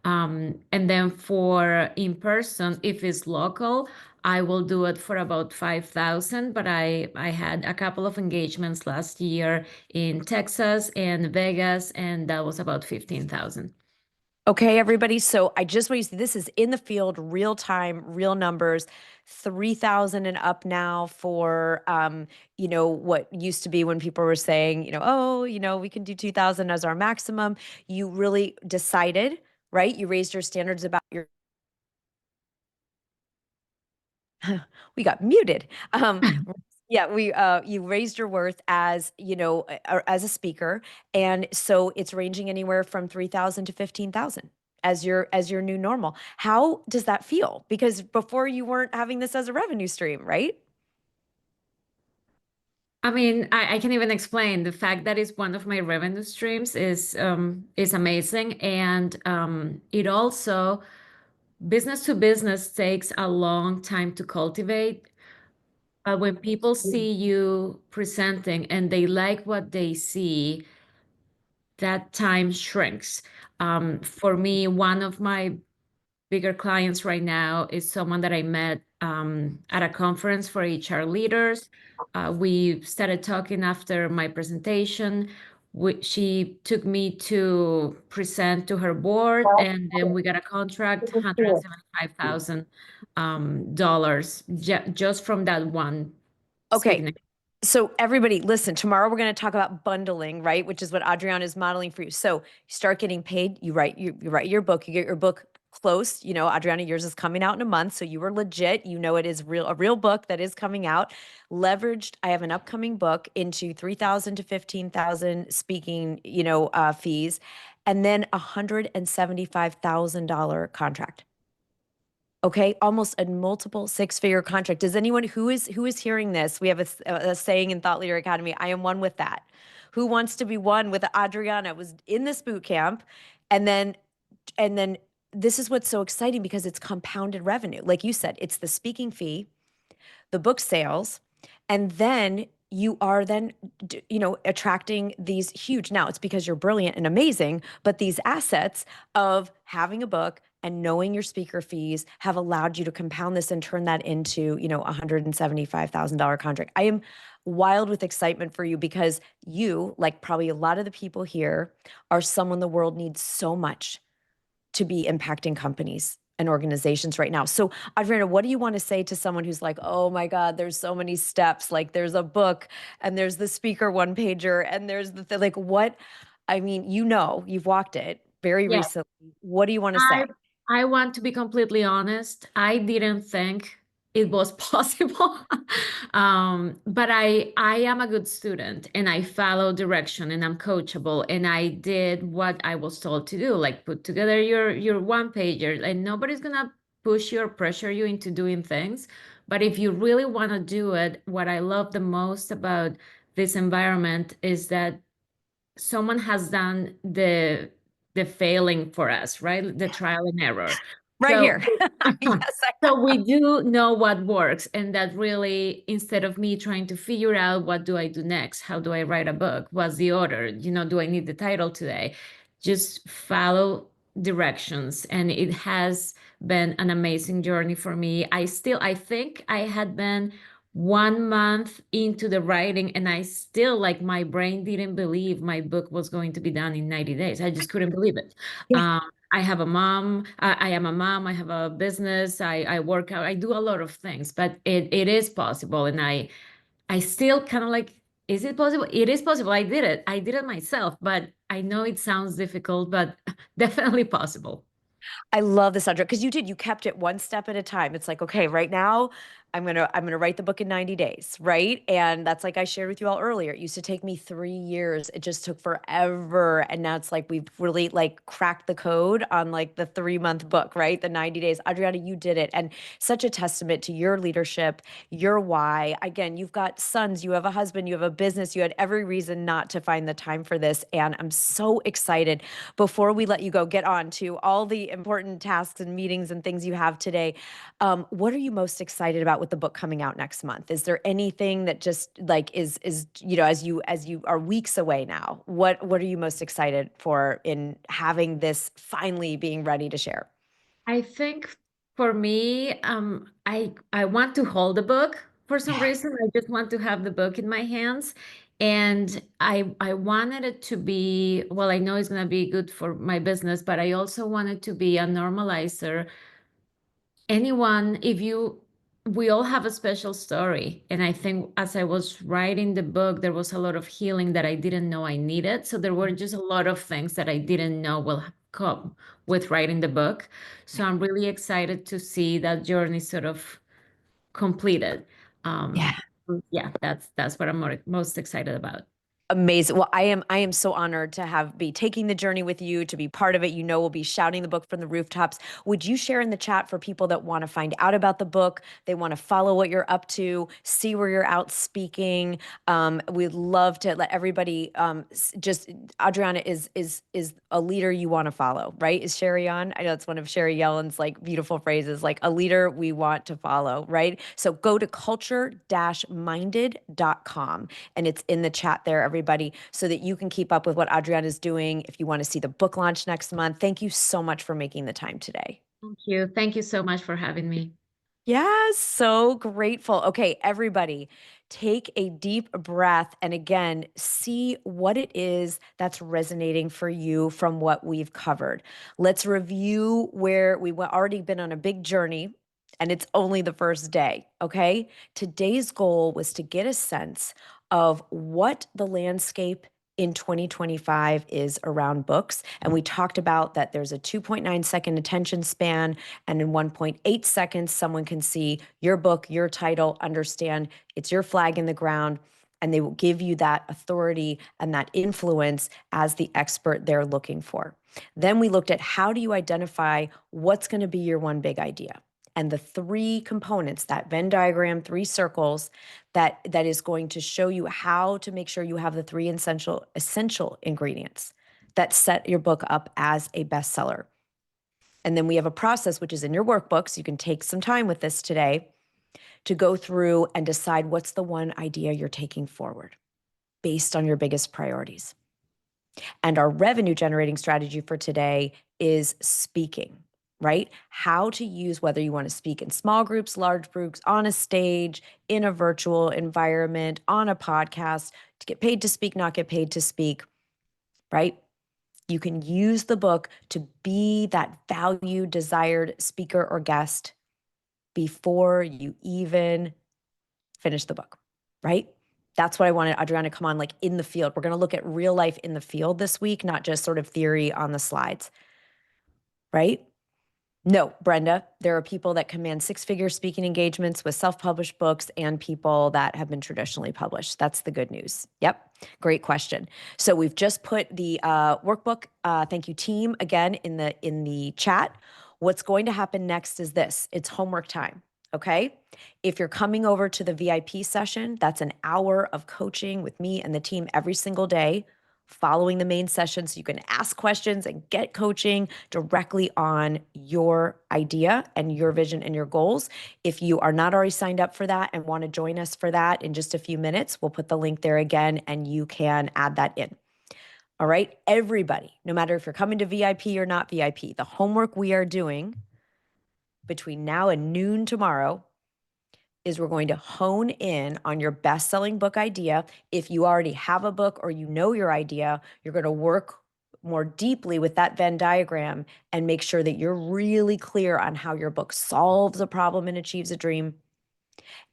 And then for in person, if it's local, I will do it for about 5,000. But I had a couple of engagements last year in Texas and Vegas, and that was about 15,000. Okay, everybody. So I just want you to see this is in the field, real time, real numbers, 3,000 and up now for, what used to be when people were saying, oh, we can do 2,000 as our maximum. You really decided, right? You raised your standards about your we got muted. Yeah, you raised your worth as, as a speaker. And so it's ranging anywhere from 3,000 to 15,000 as your new normal. How does that feel? Because before you weren't having this as a revenue stream, right? I mean, I can't even explain the fact that it's one of my revenue streams is amazing. And it also business to business takes a long time to cultivate. But when people see you presenting and they like what they see, that time shrinks. For me, one of my bigger clients right now is someone that I met at a conference for HR leaders. We started talking after my presentation. She took me to present to her board, and then we got a contract, $175,000 just from that one Okay. speaking. So everybody, listen, tomorrow we're going to talk about bundling, right? Which is what Adriana is modeling for you. So you start getting paid, you write your book, you get your book close. You know, Adriana, yours is coming out in a month. So you were legit. You know it is a real book that is coming out. Leveraged, I have an upcoming book into 3,000 to 15,000 speaking, fees, and then $175,000 contract. Okay, almost a multiple six-figure contract. Does anyone who is hearing this? We have a saying in Thought Leader Academy. I am one with that. Who wants to be one with Adriana? Was in this boot camp, and then this is what's so exciting because it's compounded revenue. Like you said, it's the speaking fee, the book sales, and then you are then attracting these huge, now it's because you're brilliant and amazing, but these assets of having a book and knowing your speaker fees have allowed you to compound this and turn that into a $175,000 contract. I am wild with excitement for you because you, like probably a lot of the people here, are someone the world needs so much to be impacting companies and organizations right now. So, Adriana, what do you want to say to someone who's like, oh my God, there's so many steps. Like there's a book and there's the speaker one pager and there's like what? I mean, you've walked it very Yeah. recently. What do you want to say? I I want to be completely honest. I didn't think it was possible. But I am a good student and I follow direction and I'm coachable and I did what I was told to do, like put together your one pager and nobody's gonna push you or pressure you into doing things. But if you really want to do it, what I love the most about this environment is that someone has done the failing for us, right? The trial and error. Right So here. Yes, so we do know what works, and that really, instead of me trying to figure out what do I do next, how do I write a book, what's the order, do I need the title today? Just follow directions, and it has been an amazing journey for me. I think I had been 1 month into the writing, and I still like my brain didn't believe my book was going to be done in 90 days. I just couldn't believe it. yeah. Um, I have a mom. I am a mom. I have a business. I work out. I do a lot of things, but it is possible. And I still kind of like, is it possible? It is possible. I did it. I did it myself, but I know it sounds difficult, but definitely possible. I love this, Sandra, because you kept it one step at a time. It's like, okay, right now I'm gonna write the book in 90 days, right? And that's like I shared with you all earlier. It used to take me 3 years. It just took forever. And now it's like we've really like cracked the code on like the 3 month book, right? The 90 days. Adriana, you did it. And such a testament to your leadership, your why. Again, you've got sons, you have a husband, you have a business, you had every reason not to find the time for this. And I'm so excited. Before we let you go, get on to all the important tasks and meetings and things you have today. What are you most excited about with the book coming out next month? Is there anything that just like is as you are weeks away now? What are you most excited for in having this finally being ready to share? I think for me, I want to hold the book for some Yeah. reason. I just want to have the book in my hands. And I wanted it to be, well, I know it's going to be good for my business, but I also wanted to be a normalizer. Anyone, if you, we all have a special story. And I think as I was writing the book, there was a lot of healing that I didn't know I needed. So there were just a lot of things that I didn't know will come with writing the book. So I'm really excited to see that journey sort of completed. Yeah. Um, yeah, that's what I'm most excited about. Amazing. Well, I am so honored to have be taking the journey with you, to be part of it. You know, we'll be shouting the book from the rooftops. Would you share in the chat for people that want to find out about the book, they want to follow what you're up to, see where you're out speaking? We'd love to let everybody just Adriana is a leader you want to follow, right? Is Sherry on? I know it's one of Sherry Yellen's like beautiful phrases, like a leader we want to follow, right? So go to culture-minded.com and it's in the chat there, everybody, so that you can keep up with what Adriana is doing. If you want to see the book launch next month, thank you so much for making the time today. Thank you. Thank you so much for having me. Yes, so grateful. Okay, everybody, take a deep breath and again, see what it is that's resonating for you from what we've covered. Let's review where we've already been on a big journey and it's only the first day. Okay, today's goal was to get a sense of what the landscape in 2025 is around books. And we talked about that there's a 2.9-second attention span, and in 1.8 seconds, someone can see your book, your title, understand it's your flag in the ground, and they will give you that authority and that influence as the expert they're looking for. Then we looked at how do you identify what's going to be your one big idea? And the three components, that Venn diagram, three circles, that is going to show you how to make sure you have the three essential ingredients that set your book up as a bestseller. And then we have a process, which is in your workbooks. You can take some time with this today to go through and decide what's the one idea you're taking forward based on your biggest priorities. And our revenue generating strategy for today is speaking, right? How to use whether you want to speak in small groups, large groups, on a stage, in a virtual environment, on a podcast, to get paid to speak, not get paid to speak, right? You can use the book to be that valued, desired speaker or guest before you even finish the book, right? That's what I wanted Adriana to come on, like in the field. We're going to look at real life in the field this week, not just sort of theory on the slides, right? No, Brenda, there are people that command six-figure speaking engagements with self-published books and people that have been traditionally published. That's the good news. Yep, great question. So we've just put the workbook, thank you team, again in the chat. What's going to happen next is this, it's homework time, okay? If you're coming over to the VIP session, that's an hour of coaching with me and the team every single day, following the main session so you can ask questions and get coaching directly on your idea and your vision and your goals. If you are not already signed up for that and want to join us for that in just a few minutes, we'll put the link there again and you can add that in. All right, everybody, no matter if you're coming to VIP or not VIP, the homework we are doing between now and noon tomorrow is we're going to hone in on your best-selling book idea. If you already have a book or you know your idea, you're going to work more deeply with that Venn diagram and make sure that you're really clear on how your book solves a problem and achieves a dream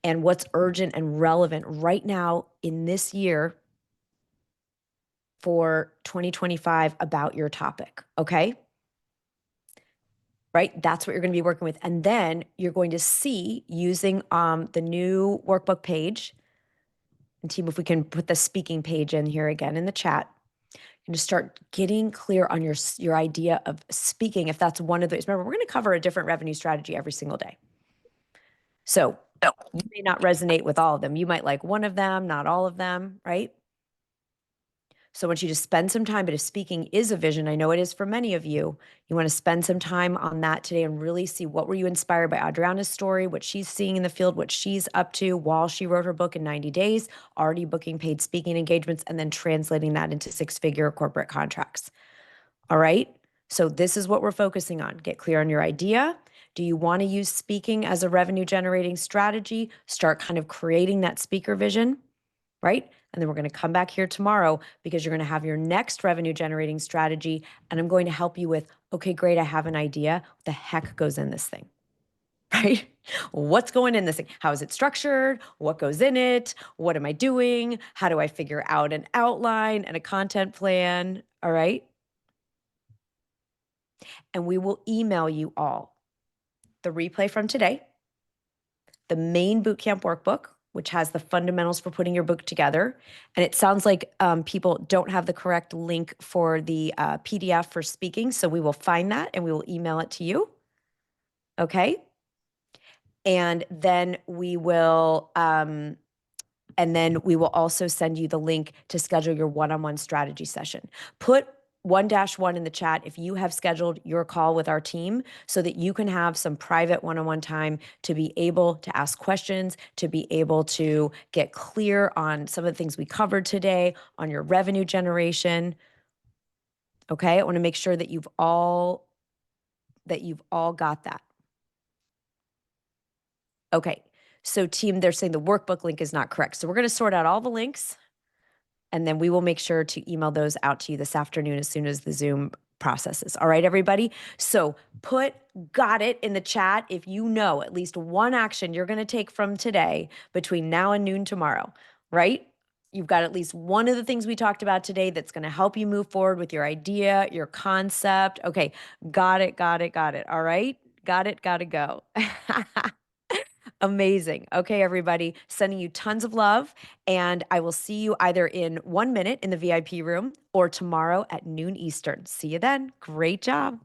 and what's urgent and relevant right now in this year for 2025 about your topic, okay? Right? That's what you're going to be working with. And then you're going to see using the new workbook page. And team, if we can put the speaking page in here again in the chat, and just start getting clear on your idea of speaking. If that's one of those, remember, we're going to cover a different revenue strategy every single day. So you may not resonate with all of them. You might like one of them, not all of them, right? So I want you to spend some time, but if speaking is a vision, I know it is for many of you, you want to spend some time on that today and really see what were you inspired by Adriana's story, what she's seeing in the field, what she's up to while she wrote her book in 90 days, already booking paid speaking engagements, and then translating that into six-figure corporate contracts. All right? So this is what we're focusing on. Get clear on your idea. Do you want to use speaking as a revenue generating strategy? Start kind of creating that speaker vision, right? And then we're going to come back here tomorrow because you're going to have your next revenue generating strategy. And I'm going to help you with, okay, great, I have an idea. What the heck goes in this thing, right? What's going in this thing? How is it structured? What goes in it? What am I doing? How do I figure out an outline and a content plan? All right. And we will email you all the replay from today, the main bootcamp workbook, which has the fundamentals for putting your book together. And it sounds like people don't have the correct link for the PDF for speaking. So we will find that and we will email it to you. Okay. And then we will also send you the link to schedule your one-on-one strategy session. Put 1-1 in the chat if you have scheduled your call with our team so that you can have some private one-on-one time to be able to ask questions, to be able to get clear on some of the things we covered today, on your revenue generation. Okay, I want to make sure that you've all got that. Okay, so team, they're saying the workbook link is not correct. So we're going to sort out all the links, and then we will make sure to email those out to you this afternoon as soon as the Zoom processes. All right, everybody? So put got it in the chat if you know at least one action you're going to take from today between now and noon tomorrow, right? You've got at least one of the things we talked about today that's going to help you move forward with your idea, your concept. Okay, got it, got it, got it. All right, got it, got to go. Amazing. Okay, everybody, sending you tons of love. And I will see you either in 1 minute in the VIP room or tomorrow at noon Eastern. See you then. Great job.